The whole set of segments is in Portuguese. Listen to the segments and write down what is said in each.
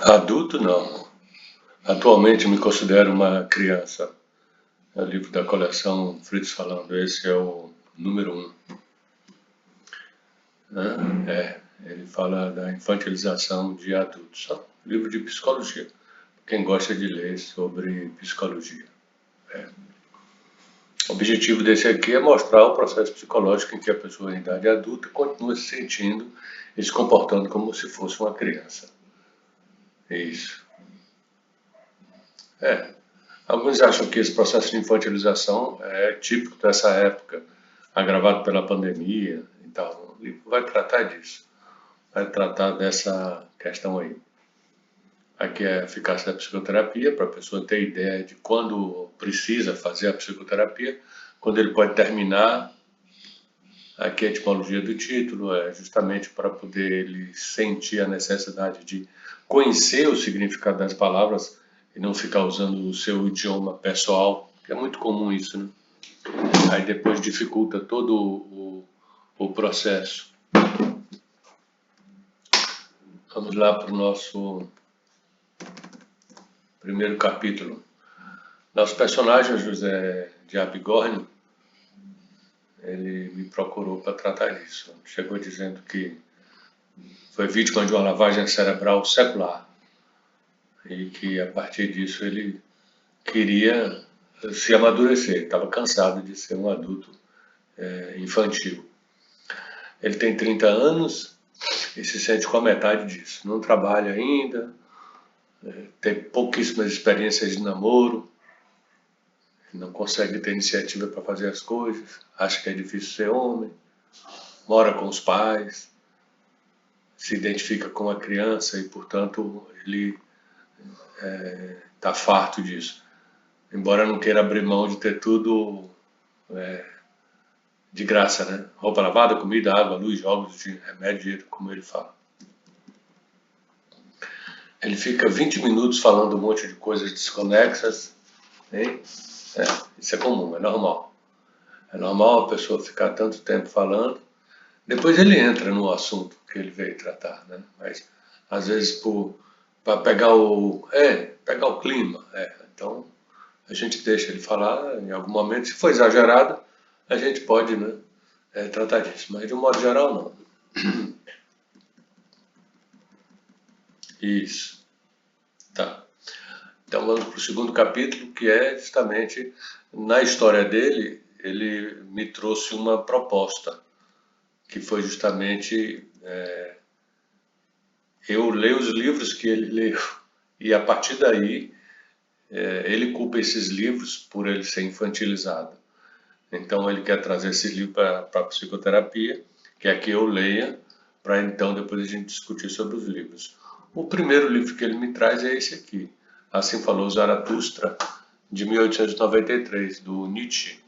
Adulto, não. Atualmente me considero uma criança. É o livro da coleção Fritz falando. Esse é o número um, né? Ele fala da infantilização de adultos. É um livro de psicologia. Quem gosta de ler sobre psicologia. O objetivo desse aqui é mostrar o processo psicológico em que a pessoa em idade adulta continua se sentindo e se comportando como se fosse uma criança. Isso. É. Alguns acham que esse processo de infantilização é típico dessa época, agravado pela pandemia e tal. O livro vai tratar disso, vai tratar dessa questão aí. Aqui é a eficácia da psicoterapia, para a pessoa ter ideia de quando precisa fazer a psicoterapia, quando ele pode terminar. Aqui a etimologia do título é justamente para poder ele sentir a necessidade de conhecer o significado das palavras e não ficar usando o seu idioma pessoal, que é muito comum isso, né? Aí depois dificulta todo o processo. Vamos lá para o nosso primeiro capítulo. Nosso personagem, José de Abigorne, ele me procurou para tratar disso. Chegou dizendo que foi vítima de uma lavagem cerebral secular e que a partir disso ele queria se amadurecer, estava cansado de ser um adulto infantil. Ele tem 30 anos e se sente com a metade disso. Não trabalha ainda, tem pouquíssimas experiências de namoro, não consegue ter iniciativa para fazer as coisas, acha que é difícil ser homem, mora com os pais, se identifica com a criança e, portanto, ele está farto disso. Embora não queira abrir mão de ter tudo de graça, né? Roupa lavada, comida, água, luz, jogos, remédio, dinheiro, como ele fala. Ele fica 20 minutos falando um monte de coisas desconexas, hein? Isso é comum, é normal. É normal a pessoa ficar tanto tempo falando, depois ele entra no assunto que ele veio tratar, né? Mas às vezes para pegar pegar o clima, então a gente deixa ele falar em algum momento. Se for exagerado, a gente pode, né, tratar disso, mas de um modo geral não. Isso, tá. Então vamos para o segundo capítulo, que é justamente na história dele, ele me trouxe uma proposta, que foi justamente eu ler os livros que ele leu, e a partir daí ele culpa esses livros por ele ser infantilizado. Então ele quer trazer esse livro para a psicoterapia, quer que eu leia, para então depois a gente discutir sobre os livros. O primeiro livro que ele me traz é esse aqui, Assim Falou Zaratustra, de 1893, do Nietzsche.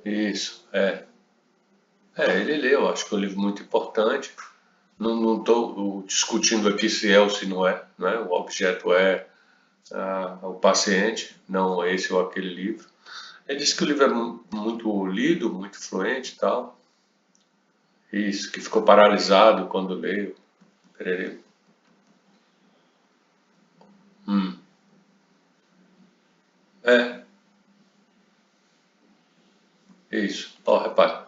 Isso, ele leu, acho que é um livro muito importante. Não estou discutindo aqui se é ou se não é, né? O objeto é o paciente, não esse ou aquele livro. Ele disse que o livro é muito lido, muito fluente e tal. Isso, que ficou paralisado quando leio. Pererê. Hum. É, isso. Ó, repare.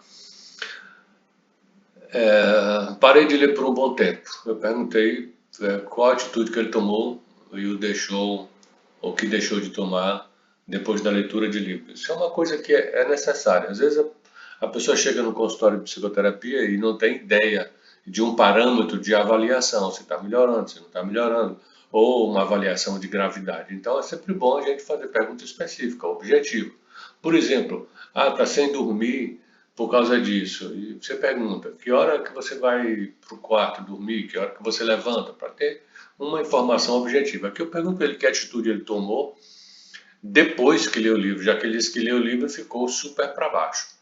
Parei de ler por um bom tempo. Eu perguntei qual a atitude que ele tomou e o deixou, ou que deixou de tomar depois da leitura de livros. Isso é uma coisa que é necessária. Às vezes a pessoa chega no consultório de psicoterapia e não tem ideia de um parâmetro de avaliação, se está melhorando, se não está melhorando, ou uma avaliação de gravidade. Então é sempre bom a gente fazer pergunta específica, objetivo. Por exemplo, está sem dormir por causa disso. E você pergunta, que hora que você vai para o quarto dormir, que hora que você levanta, para ter uma informação objetiva. Aqui eu pergunto ele que atitude ele tomou depois que leu o livro, já que ele disse que leu o livro e ficou super para baixo.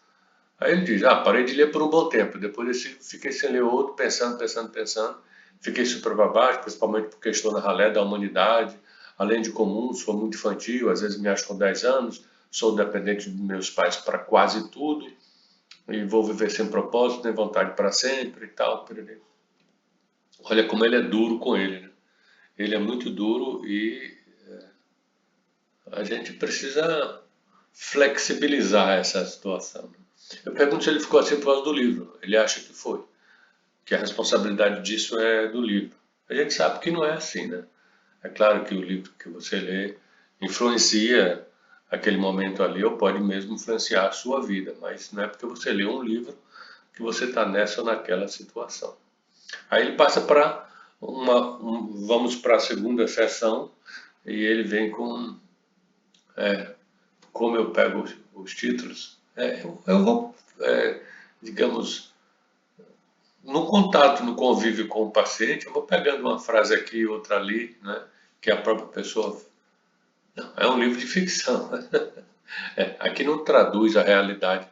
Aí ele diz, parei de ler por um bom tempo, depois desse, fiquei sem ler outro, pensando, fiquei super para baixo, principalmente porque estou na ralé da humanidade, além de comum, sou muito infantil, às vezes me acho com 10 anos, sou dependente dos meus pais para quase tudo, e vou viver sem propósito, nem vontade para sempre e tal. Olha como ele é duro com ele, né? ele é muito duro e a gente precisa flexibilizar essa situação. Eu pergunto se ele ficou assim por causa do livro. Ele acha que foi, que a responsabilidade disso é do livro. A gente sabe que não é assim, né? É claro que o livro que você lê influencia aquele momento ali, ou pode mesmo influenciar a sua vida, mas não é porque você lê um livro que você está nessa ou naquela situação. Aí ele passa para vamos para a segunda sessão e ele vem com como eu pego os títulos. Eu vou, digamos, no contato, no convívio com o paciente, eu vou pegando uma frase aqui, outra ali, né, que a própria pessoa. Não, é um livro de ficção. Aqui não traduz a realidade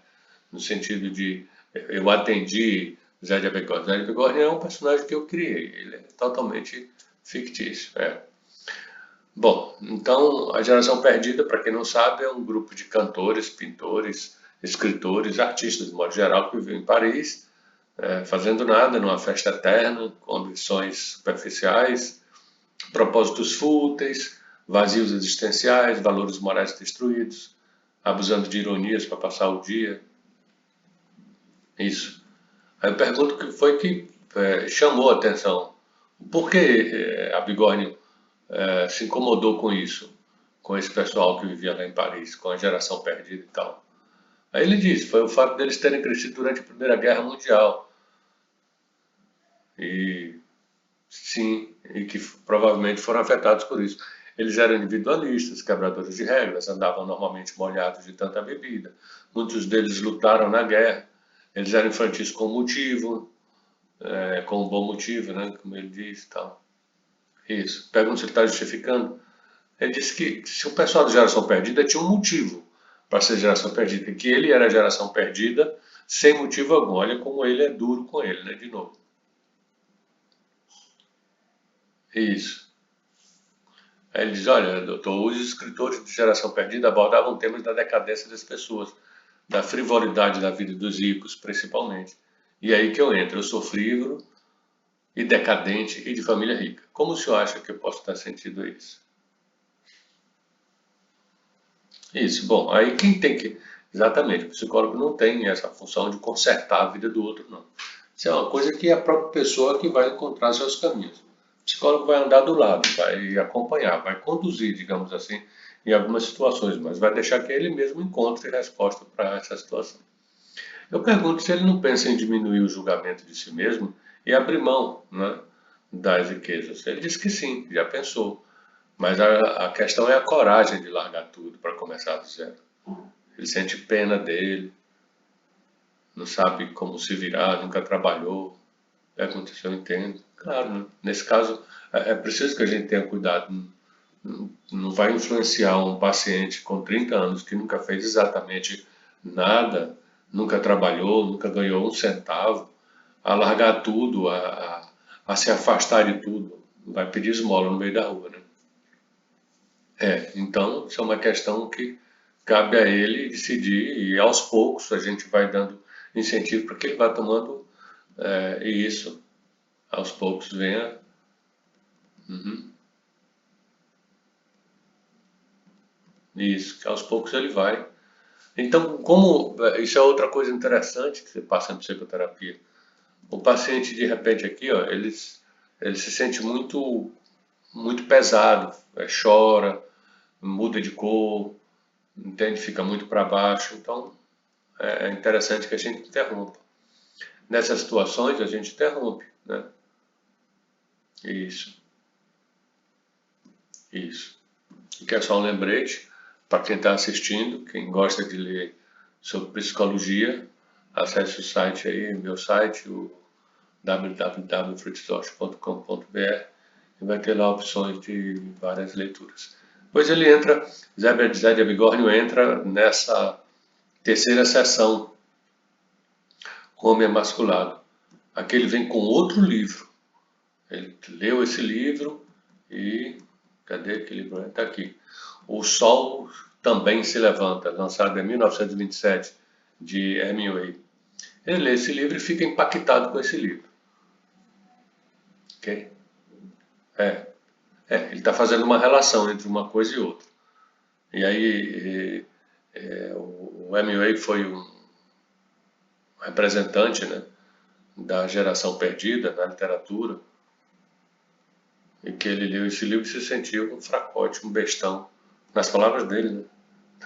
no sentido de eu atendi Zé de Abegórnia. Zé de Abegórnia é um personagem que eu criei, ele é totalmente fictício. Bom, então a Geração Perdida, para quem não sabe, é um grupo de cantores, pintores, escritores, artistas, de modo geral, que vivem em Paris, fazendo nada, numa festa eterna, com ambições superficiais, propósitos fúteis, vazios existenciais, valores morais destruídos, abusando de ironias para passar o dia. Isso. Aí eu pergunto o que foi que chamou a atenção. Por que a Bigorne se incomodou com isso, com esse pessoal que vivia lá em Paris, com a Geração Perdida e tal? Aí ele disse, foi o fato deles terem crescido durante a Primeira Guerra Mundial. E sim, e que provavelmente foram afetados por isso. Eles eram individualistas, quebradores de regras, andavam normalmente molhados de tanta bebida. Muitos deles lutaram na guerra. Eles eram infantis com motivo, com um bom motivo, né? Como ele diz, tal. Isso. Pergunta se ele está justificando. Ele disse que se o pessoal da geração perdida tinha um motivo para ser geração perdida, que ele era a geração perdida sem motivo algum. Olha como ele é duro com ele, né? De novo. Isso. Aí ele diz, olha, doutor, os escritores de Geração Perdida abordavam temas da decadência das pessoas, da frivolidade da vida dos ricos, principalmente. E é aí que eu entro. Eu sou frívolo e decadente e de família rica. Como o senhor acha que eu posso dar sentido a isso? Isso. Bom, aí quem tem que... Exatamente, o psicólogo não tem essa função de consertar a vida do outro, não. Isso é uma coisa que é a própria pessoa que vai encontrar seus caminhos. O psicólogo vai andar do lado, vai acompanhar, vai conduzir, digamos assim, em algumas situações, mas vai deixar que ele mesmo encontre resposta para essa situação. Eu pergunto se ele não pensa em diminuir o julgamento de si mesmo e abrir mão, né, das riquezas. Ele diz que sim, já pensou. Mas a questão é a coragem de largar tudo para começar do zero. Ele sente pena dele, não sabe como se virar, nunca trabalhou. Aconteceu, eu entendo. Claro, né? Nesse caso, é preciso que a gente tenha cuidado. Não vai influenciar um paciente com 30 anos que nunca fez exatamente nada, nunca trabalhou, nunca ganhou um centavo, a largar tudo, a se afastar de tudo. Vai pedir esmola no meio da rua, né? Então, isso é uma questão que cabe a ele decidir e aos poucos a gente vai dando incentivo para que ele vá tomando isso, aos poucos venha. Uhum, isso, que aos poucos ele vai. Então, como isso é outra coisa interessante que você passa em psicoterapia. O paciente, de repente, aqui, ó, ele se sente muito pesado, chora, muda de cor, entende? Fica muito para baixo. Então, é interessante que a gente interrompa. Nessas situações, a gente interrompe, né? Isso, isso. E que é só um lembrete para quem está assistindo, quem gosta de ler sobre psicologia, acesse o site aí, meu site, o www.fritzorch.com.br e vai ter lá opções de várias leituras. Depois ele entra, Zé de Abigórnio entra nessa terceira sessão, Homem Emasculado. Aqui ele vem com outro livro. Ele leu esse livro e... Cadê aquele livro? Está aqui. O Sol Também Se Levanta, lançado em 1927, de Hemingway. Ele lê esse livro e fica impactado com esse livro. Ok? Ele está fazendo uma relação entre uma coisa e outra. E aí o Hemingway foi um representante, né, da geração perdida na literatura, e que ele leu esse livro e se sentiu um fracote, um bestão, nas palavras dele, né?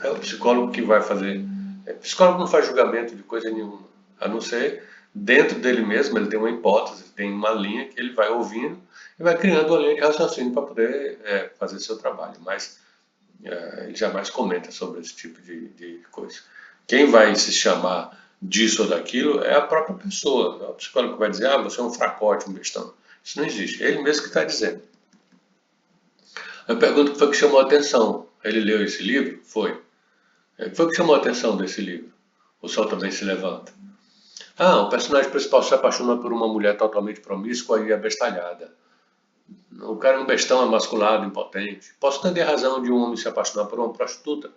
É o psicólogo que vai fazer. O psicólogo não faz julgamento de coisa nenhuma, a não ser dentro dele mesmo, ele tem uma hipótese, tem uma linha que ele vai ouvindo e vai criando uma linha de raciocínio para poder fazer seu trabalho. Mas ele jamais comenta sobre esse tipo de coisa. Quem vai se chamar disso ou daquilo é a própria pessoa. Não é o psicólogo que vai dizer, você é um fracote, um bestão. Isso não existe. É ele mesmo que está dizendo. Eu pergunto o que foi que chamou a atenção. Ele leu esse livro? Foi. O que foi que chamou a atenção desse livro? O Sol Também Se Levanta. O personagem principal se apaixona por uma mulher totalmente promíscua e abestalhada. O cara é um bestão, emasculado, impotente. Posso entender a razão de um homem se apaixonar por uma prostituta.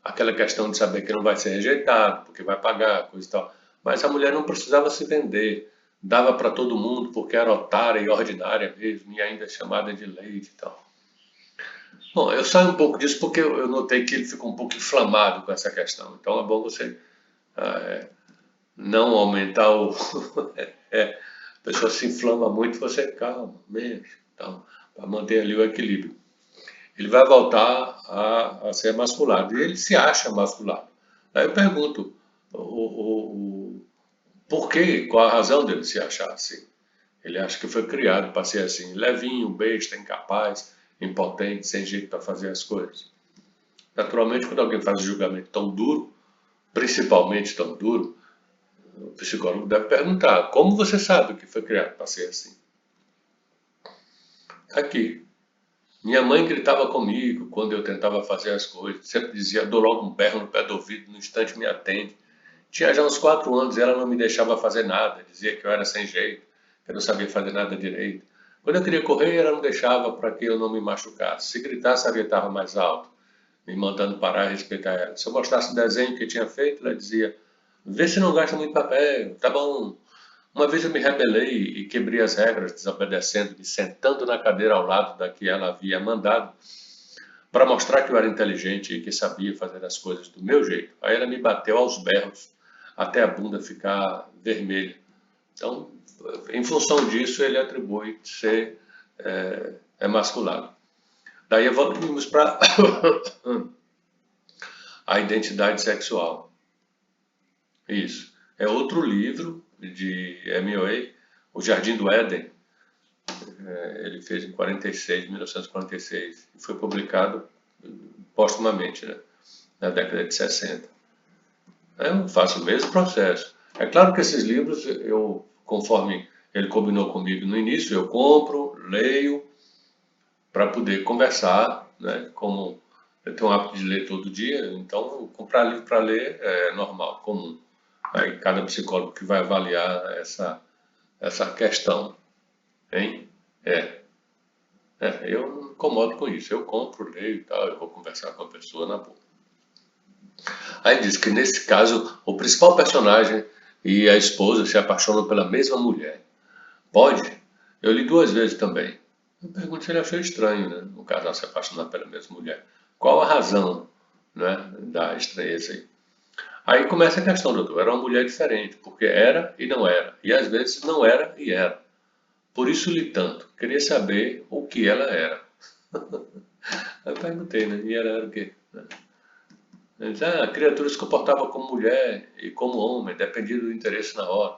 Aquela questão de saber que não vai ser rejeitado, porque vai pagar, coisa e tal. Mas a mulher não precisava se vender. Dava para todo mundo, porque era otária e ordinária mesmo, e ainda chamada de lady e tal. Bom, eu saio um pouco disso porque eu notei que ele ficou um pouco inflamado com essa questão. Então é bom você não aumentar o. A pessoa se inflama muito, você calma, mexe. Então, para manter ali o equilíbrio. Ele vai voltar a ser masculado. E ele se acha masculado. Aí eu pergunto, por quê? Qual a razão dele se achar assim? Ele acha que foi criado para ser assim, levinho, besta, incapaz, impotente, sem jeito para fazer as coisas. Naturalmente, quando alguém faz um julgamento tão duro, principalmente tão duro, o psicólogo deve perguntar: como você sabe que foi criado para ser assim? Tá aqui. Minha mãe gritava comigo quando eu tentava fazer as coisas. Sempre dizia: dou logo um berro no pé do ouvido, no instante me atende. Tinha já uns 4 anos e ela não me deixava fazer nada. Dizia que eu era sem jeito, que eu não sabia fazer nada direito. Quando eu queria correr, ela não deixava para que eu não me machucasse. Se gritasse, ela gritava mais alto, me mandando parar e respeitar ela. Se eu mostrasse o desenho que tinha feito, ela dizia: vê se não gasta muito papel, tá bom. Uma vez eu me rebelei e quebrei as regras, desobedecendo, me sentando na cadeira ao lado da que ela havia mandado, para mostrar que eu era inteligente e que sabia fazer as coisas do meu jeito. Aí ela me bateu aos berros, até a bunda ficar vermelha. Então, em função disso, ele atribui ser emasculado. Daí evoluímos para a identidade sexual. Isso. É outro livro de Hemingway, O Jardim do Éden. Ele fez em 46, 1946, e foi publicado postumamente, né, na década de 60. Eu faço o mesmo processo. É claro que esses livros, conforme ele combinou comigo no início, eu compro, leio, para poder conversar, né? Como eu tenho o hábito de ler todo dia, então comprar livro para ler é normal, comum. Aí cada psicólogo que vai avaliar essa questão, hein? É, eu não me incomodo com isso. Eu compro, leio e tal, eu vou conversar com a pessoa na boa. Aí diz que nesse caso o principal personagem e a esposa se apaixonam pela mesma mulher. Pode? Eu li 2 vezes também. Eu pergunto se ele achou estranho, né? Um casal se apaixonar pela mesma mulher. Qual a razão, né, da estranheza aí? Aí começa a questão, doutor. Era uma mulher diferente, porque era e não era. E às vezes não era e era. Por isso li tanto. Queria saber o que ela era. Aí eu perguntei, né? E ela era o quê? Ele disse, a criatura se comportava como mulher e como homem, dependia do interesse na hora.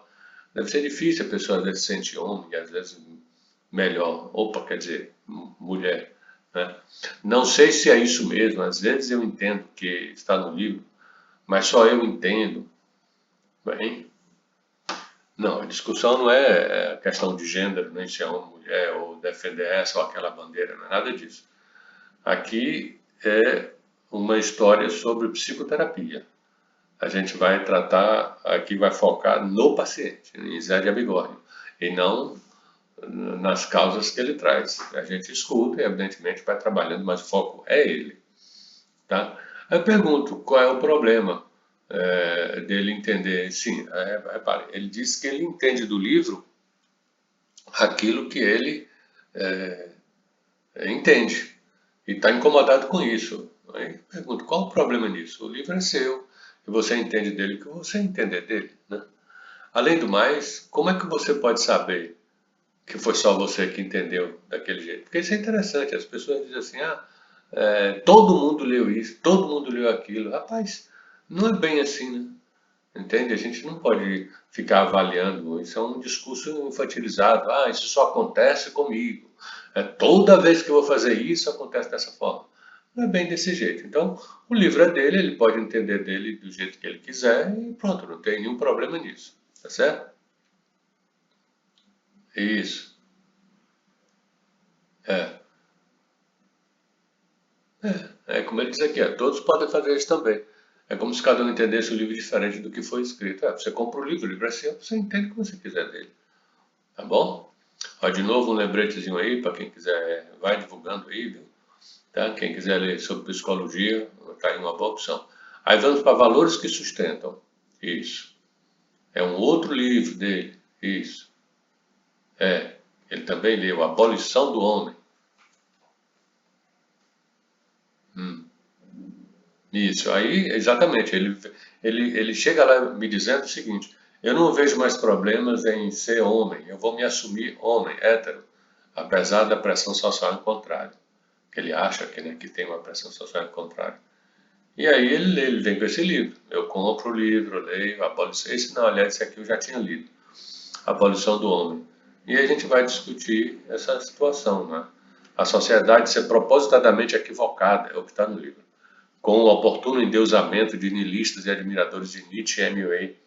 Deve ser difícil a pessoa às vezes se sente homem e às vezes melhor. Opa, quer dizer, mulher. Né? Não sei se é isso mesmo, às vezes eu entendo que está no livro, mas só eu entendo. Bem, não, a discussão não é questão de gênero, nem se é uma mulher, ou defender essa ou aquela bandeira, não é nada disso. Aqui é uma história sobre psicoterapia. A gente vai tratar, aqui vai focar no paciente, em Zé de Abigórnio, e não nas causas que ele traz. A gente escuta e, evidentemente, vai trabalhando, mas o foco é ele. Tá? Eu pergunto qual é o problema dele entender. Sim, repare, ele diz que ele entende do livro aquilo que ele entende e está incomodado com isso. Aí pergunto, qual o problema nisso? O livro é seu e você entende dele o que você entender dele, né? Além do mais, como é que você pode saber que foi só você que entendeu daquele jeito? Porque isso é interessante, as pessoas dizem assim, todo mundo leu isso, todo mundo leu aquilo. Rapaz, não é bem assim, né? Entende? A gente não pode ficar avaliando. Isso é um discurso infantilizado. Ah, isso só acontece comigo. Toda vez que eu vou fazer isso, acontece dessa forma. Não é bem desse jeito. Então, o livro é dele, ele pode entender dele do jeito que ele quiser e pronto, não tem nenhum problema nisso. Tá certo? Isso. É. É como ele diz aqui, todos podem fazer isso também. É como se cada um entendesse o livro diferente do que foi escrito. Você compra o livro é seu, você entende o que você quiser dele. Tá bom? Ó, de novo um lembretezinho aí para quem quiser, vai divulgando aí, viu? Tá? Quem quiser ler sobre psicologia, tá aí uma boa opção. Aí vamos para valores que sustentam. Isso. É um outro livro dele. Isso. É. Ele também leu Abolição do Homem. Isso. Aí, exatamente. Ele chega lá me dizendo o seguinte: eu não vejo mais problemas em ser homem. Eu vou me assumir homem, hétero, apesar da pressão social em contrário. Que ele acha que, né, que tem uma pressão social em contrário. E aí ele vem com esse livro. Eu compro o livro, leio, abolição. Esse não, aliás, esse aqui eu já tinha lido. Abolição do Homem. E aí a gente vai discutir essa situação, né? A sociedade ser propositadamente equivocada, é o que está no livro. Com o oportuno endeusamento de niilistas e admiradores de Nietzsche e Hemingway,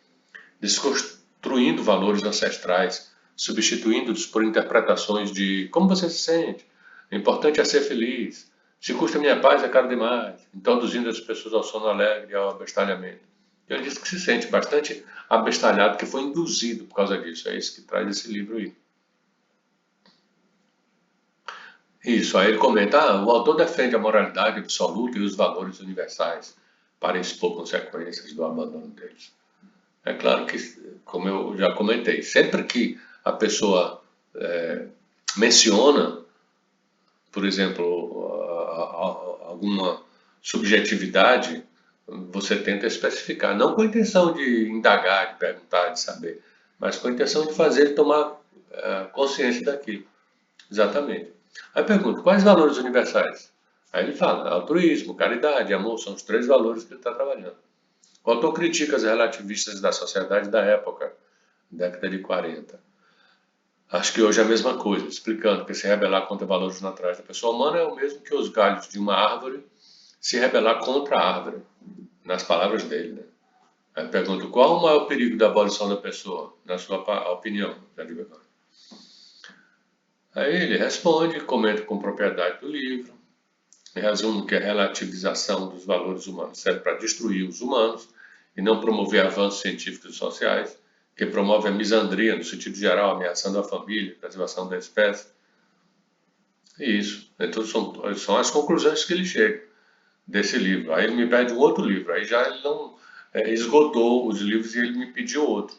desconstruindo valores ancestrais, substituindo-os por interpretações de como você se sente, o importante é ser feliz, se custa minha paz é caro demais, introduzindo as pessoas ao sono alegre e ao abestalhamento. Ele diz que se sente bastante abestalhado, que foi induzido por causa disso. É isso que traz esse livro aí. Isso, aí ele comenta, o autor defende a moralidade absoluta e os valores universais para expor consequências do abandono deles. É claro que, como eu já comentei, sempre que a pessoa menciona, por exemplo, alguma subjetividade, você tenta especificar, não com a intenção de indagar, de perguntar, de saber, mas com a intenção de fazer ele tomar consciência daquilo. Exatamente. Aí pergunta, quais valores universais? Aí ele fala, altruísmo, caridade, amor, são os três valores que ele está trabalhando. O autor critica as relativistas da sociedade da época, década de 40. Acho que hoje é a mesma coisa, explicando que se rebelar contra valores naturais da pessoa humana é o mesmo que os galhos de uma árvore se rebelar contra a árvore, nas palavras dele. Né? Aí pergunta, qual o maior perigo da abolição da pessoa, na sua opinião, Jardim Beckham? Aí ele responde, comenta com propriedade do livro, resumo que a relativização dos valores humanos serve para destruir os humanos e não promover avanços científicos e sociais, que promove a misandria, no sentido geral, ameaçando a família, a preservação da espécie. E isso. Então, são as conclusões que ele chega desse livro. Aí ele me pede um outro livro. Aí já ele não esgotou os livros e ele me pediu outro.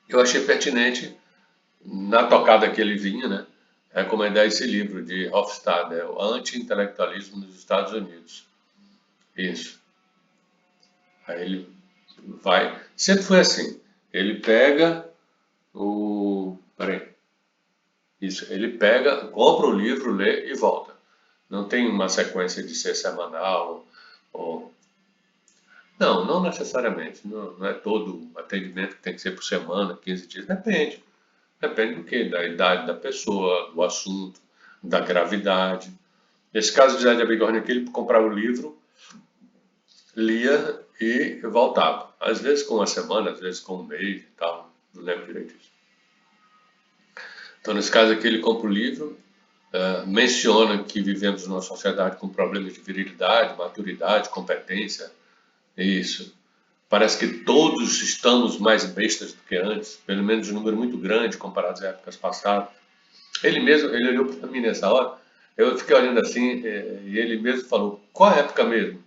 Eu achei pertinente, na tocada que ele vinha, né, recomendar esse livro de Hofstadter, O Anti-Intelectualismo nos Estados Unidos. Isso. Aí ele vai. Sempre foi assim. Ele pega o. Peraí. Isso. Ele pega, compra o livro, lê e volta. Não tem uma sequência de ser semanal ou. Não, não necessariamente. Não é todo atendimento que tem que ser por semana, 15 dias. Depende. Depende do quê? Da idade da pessoa, do assunto, da gravidade. Nesse caso de Zé de Abigorna aqui, ele comprava o livro, lia e voltava. Às vezes com uma semana, às vezes com um mês e tal. Não lembro direito disso. Então, nesse caso aqui, ele compra o livro, menciona que vivemos numa sociedade com problemas de virilidade, maturidade, competência. Isso. Parece que todos estamos mais bestas do que antes, pelo menos um número muito grande comparado às épocas passadas. Ele mesmo, ele olhou para mim nessa hora, eu fiquei olhando assim, e ele mesmo falou, qual a época mesmo?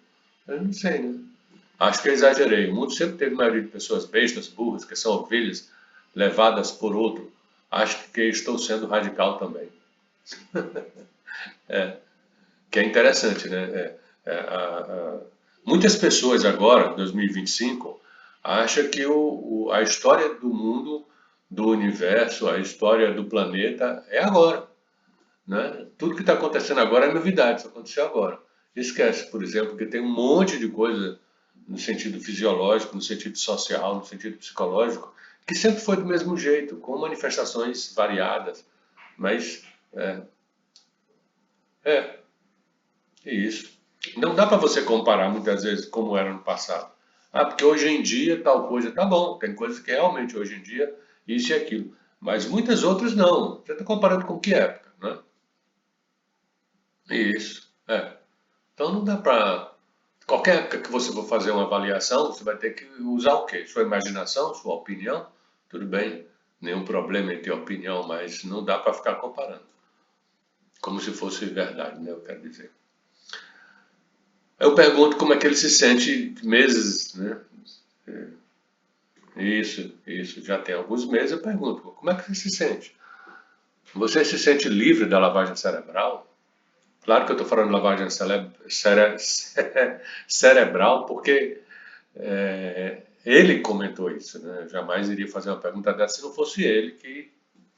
Eu não sei, né? Acho que eu exagerei. O mundo sempre teve maioria de pessoas bestas, burras, que são ovelhas levadas por outro. Acho que estou sendo radical também. Que é interessante, né? Muitas pessoas agora, 2025, acham que a história do mundo, do universo, a história do planeta é agora, né? Tudo que está acontecendo agora é novidade, isso aconteceu agora. Esquece, por exemplo, que tem um monte de coisa no sentido fisiológico, no sentido social, no sentido psicológico, que sempre foi do mesmo jeito, com manifestações variadas, mas é, isso. Não dá para você comparar muitas vezes como era no passado. Ah, porque hoje em dia tal coisa tá bom, tem coisas que realmente hoje em dia isso e aquilo, mas muitas outras não. Você está comparando com que época, né? Isso. Então não dá para qualquer época que você for fazer uma avaliação, você vai ter que usar o quê? Sua imaginação, sua opinião. Tudo bem, nenhum problema em ter opinião, mas não dá para ficar comparando, como se fosse verdade, né? Eu quero dizer. Eu pergunto como é que ele se sente meses, né? Isso. Já tem alguns meses eu pergunto, como é que você se sente? Você se sente livre da lavagem cerebral? Claro que eu estou falando de lavagem cerebral porque ele comentou isso, né? Eu jamais iria fazer uma pergunta dessa se não fosse ele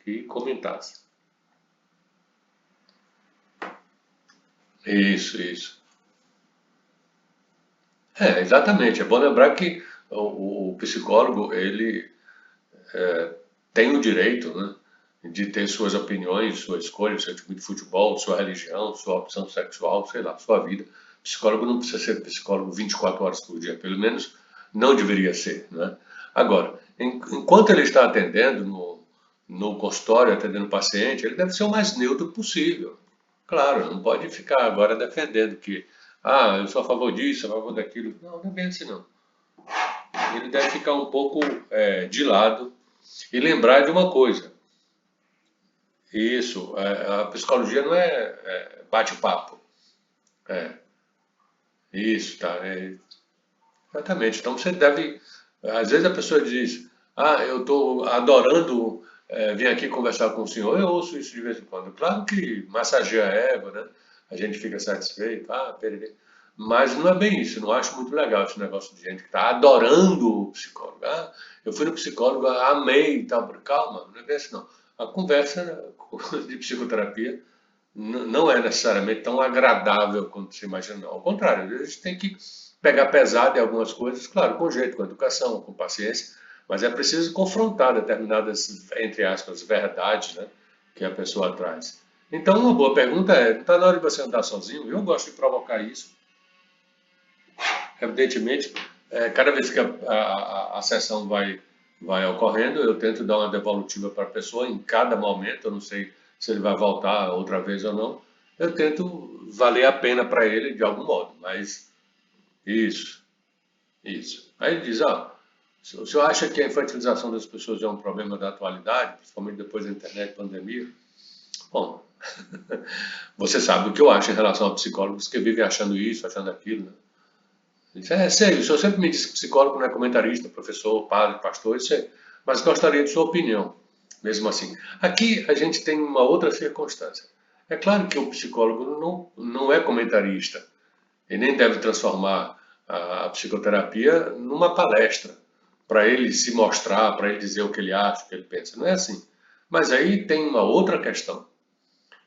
que comentasse. Isso. Exatamente. É bom lembrar que o psicólogo, ele tem o direito, né, de ter suas opiniões, sua escolha, seu time de futebol, sua religião, sua opção sexual, sei lá, sua vida. Psicólogo não precisa ser psicólogo 24 horas por dia, pelo menos não deveria ser, né? Agora, enquanto ele está atendendo no consultório, atendendo o paciente, ele deve ser o mais neutro possível. Claro, não pode ficar agora defendendo que, eu sou a favor disso, a favor daquilo. Não, não é bem assim não. Ele deve ficar um pouco de lado e lembrar de uma coisa. Isso, a psicologia não é bate-papo. É, isso, tá. Exatamente. Então você deve. Às vezes a pessoa diz, eu estou adorando vir aqui conversar com o senhor. Eu ouço isso de vez em quando. Claro que massageia a égua, né? A gente fica satisfeito, perere. Mas não é bem isso. Eu não acho muito legal esse negócio de gente que está adorando o psicólogo. Eu fui no psicólogo, amei e tal. Calma, não é bem assim não. A conversa de psicoterapia não é necessariamente tão agradável quanto você imagina, não. Ao contrário, às vezes tem que pegar pesado em algumas coisas, claro, com jeito, com educação, com paciência, mas é preciso confrontar determinadas, entre aspas, verdades, né, que a pessoa traz. Então, uma boa pergunta não está na hora de você andar sozinho? Eu gosto de provocar isso. Evidentemente, cada vez que a sessão vai ocorrendo, eu tento dar uma devolutiva para a pessoa em cada momento, eu não sei se ele vai voltar outra vez ou não, eu tento valer a pena para ele de algum modo, mas isso, isso. Aí ele diz, o senhor acha que a infantilização das pessoas é um problema da atualidade, principalmente depois da internet, pandemia? Bom, você sabe o que eu acho em relação a psicólogos que vivem achando isso, achando aquilo, né? Isso é sério, o senhor sempre me disse que psicólogo não é comentarista, professor, padre, pastor, isso é, mas gostaria de sua opinião, mesmo assim. Aqui a gente tem uma outra circunstância. É claro que o psicólogo não é comentarista e nem deve transformar a psicoterapia numa palestra para ele se mostrar, para ele dizer o que ele acha, o que ele pensa. Não é assim. Mas aí tem uma outra questão.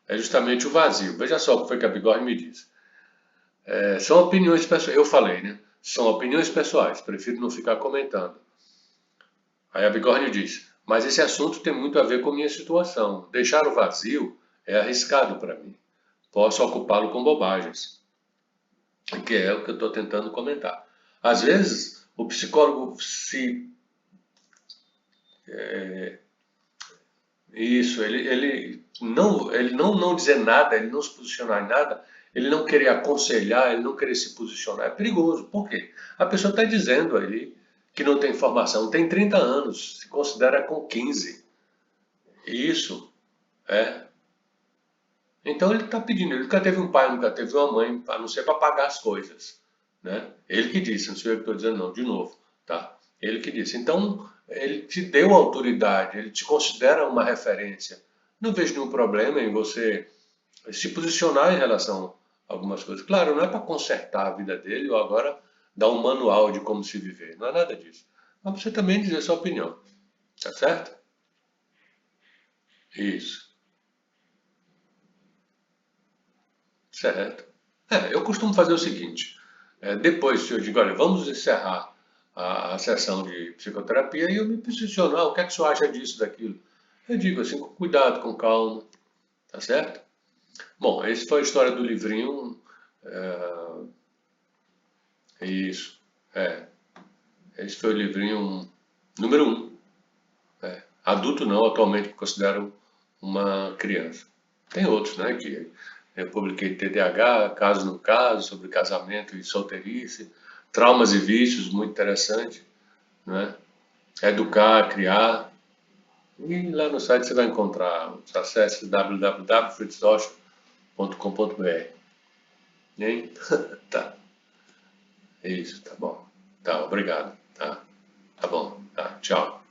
É justamente o vazio. Veja só o que foi que a Bigorre me disse. São opiniões pessoais. Eu falei, né? São opiniões pessoais. Prefiro não ficar comentando. Aí a Bigorne diz: mas esse assunto tem muito a ver com a minha situação. Deixar o vazio é arriscado para mim. Posso ocupá-lo com bobagens, que é o que eu estou tentando comentar. Às vezes, o psicólogo se. Isso, ele não dizer nada, ele não se posicionar em nada, ele não querer aconselhar, ele não querer se posicionar, é perigoso. Por quê? A pessoa está dizendo ali que não tem formação, tem 30 anos, se considera com 15. Isso, é. Então ele está pedindo, ele nunca teve um pai, nunca teve uma mãe, a não ser para pagar as coisas, né? Ele que disse, não sou eu que estou dizendo não, de novo, tá? Ele que disse. Então, ele te deu autoridade, ele te considera uma referência. Não vejo nenhum problema em você se posicionar em relação a algumas coisas. Claro, não é para consertar a vida dele ou agora dar um manual de como se viver. Não é nada disso. Mas pra você também dizer sua opinião. Tá certo? Isso. Certo. Eu costumo fazer o seguinte: depois, se eu digo, olha, vamos encerrar a sessão de psicoterapia e eu me posiciono, o que é que o senhor acha disso, daquilo? Eu digo assim, com cuidado, com calma, tá certo? Bom, essa foi a história do livrinho. Isso. É, esse foi o livrinho número um. Adulto não, atualmente me considero uma criança. Tem outros, né, que eu publiquei TDAH, Caso no Caso, sobre casamento e solteirice, traumas e vícios, muito interessante, né? Educar, criar. E lá no site você vai encontrar, acesse www.fritzdorf.com.br. Hein? Tá, isso, tá bom. Tá, obrigado. Tá, tá bom. Tá, tchau.